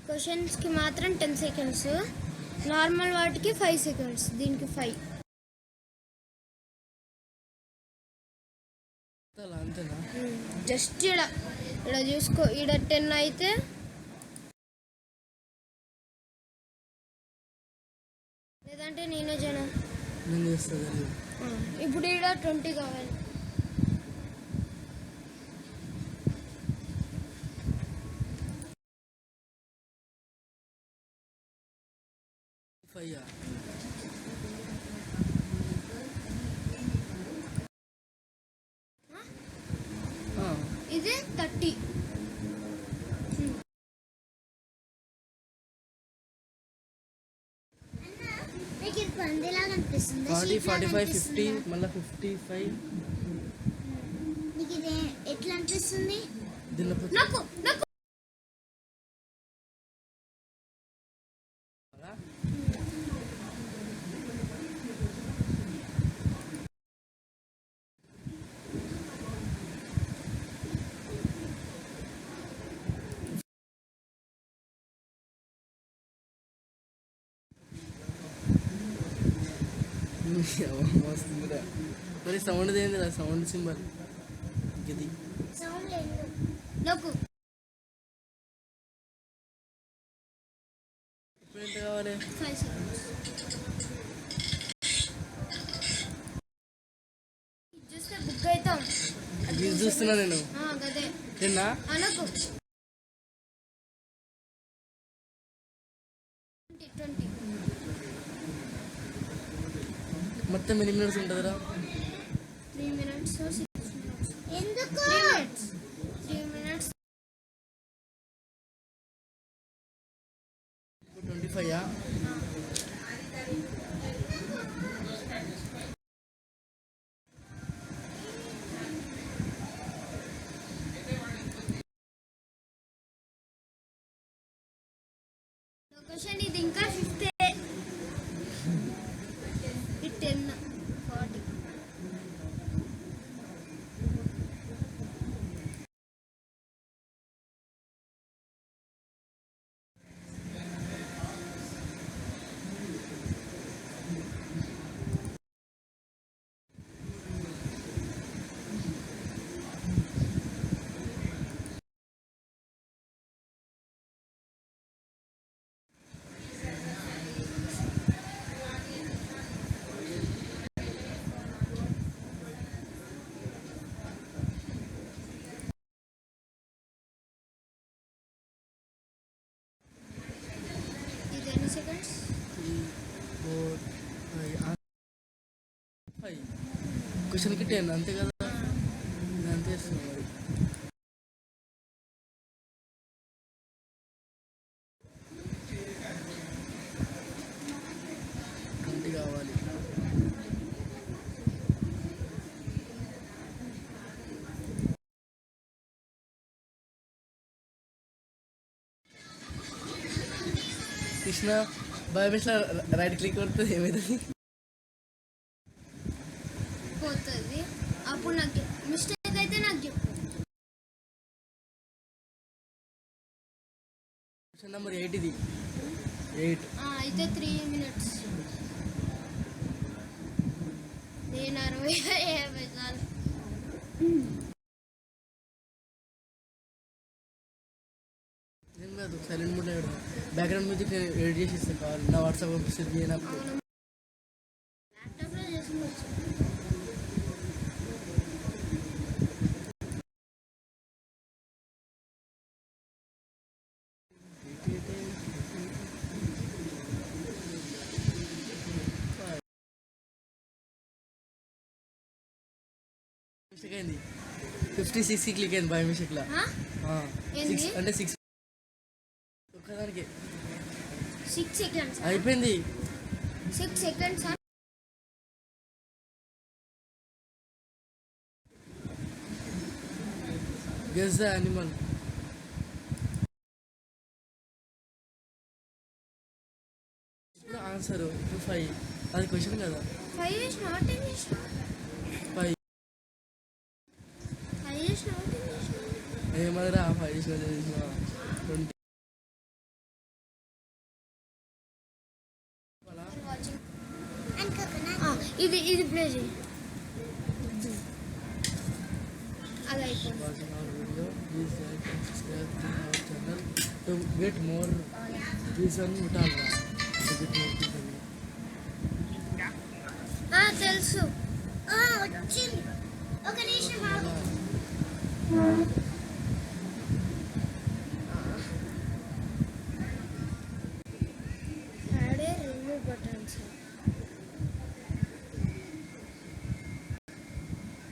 క్వశ్చన్స్కి మాత్రం 10 seconds, normal వాటికి 5 సెకండ్స్, దీనికి 5. అంతేనా? జస్ట్ ఇక్కడ చూసుకో, ఇక్కడ 10 అయితే లేదంటే నేనే జనం ఇప్పుడు ఇక్కడ 20 కావాలి. ఇది 30. నీకు ఇది పందిలాగా అనిపిస్తుంది. 40, 45, 50, మళ్ళీ 55. నీకు ఇది ఎట్లా అనిపిస్తుంది? నాకు వస్తుందిరా. మరి సౌండ్ ఏందిరా? సౌండ్ సింబల్ ఇది. సౌండ్ లేదు. నాకు ఇప్పుడు ఎంత కావాలి? 5 సెకండ్స్. చూస్తే బుక్ అవుతాం. ఇది చూస్తున్నా నేను. గదే తిన్నా అనకు. 20 మొత్తం ఎన్ని మినిట్స్ ఉంటుందిరా? 3 minutes, 6 minutes. ఎందుకు? 3 minutes. 25. లొకేషన్ ఇది ఇంకా 50. 10, 40. ఇది ఎన్ని సెకండ్స్? 3, 4, 5. క్వశ్చన్కి 10 అంతే కదా? అంతే చేస్తుంది మరి. కావాలి. కృష్ణ బయోమిషన్లో రైట్ క్లిక్ కొడుతుంది, ఏమవుతుంది? పోతుంది. అప్పుడు నాకు మిస్టేక్ అయితే నాకు చెప్పు. క్వశ్చన్ నెంబర్ 8 ఇది. 8 అయితే 3 minutes. నేను 60 చాలు. ఏం కాదు, సైలెంట్ మోడ్లో పెడదాం. బ్యాక్గ్రౌండ్ మ్యూజిక్ ఎడిట్ చేసి ఇస్తాను కావాలి. నా వాట్సాప్ పంపిస్తుంది చేయనప్పుడు. ల్యాప్టాప్లో చేసుకోవచ్చు. మిస్టేక్ అయింది. 56 క్లిక్ అయింది బై మిస్టేక్లో. 6 అంటే 6 ఒక్కదానికి 6 seconds అయిపోయింది. 6 seconds. Guess the animal. Answer 5. అది క్వశ్చన్ కదా? 5 is not in this. 5 is not in this. ఏమదరా 5 20 ఇది ప్లే చేయి. అది అయిపోయింది. watching our video. Please like and subscribe to our channel to get more reason utala to get more people. తెలుసు. వచ్చింది. ఒక నిమిషం ఆగు. యాడ్ రిమూవ్ బటన్స్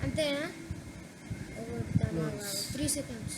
అంతేనా? 3 seconds.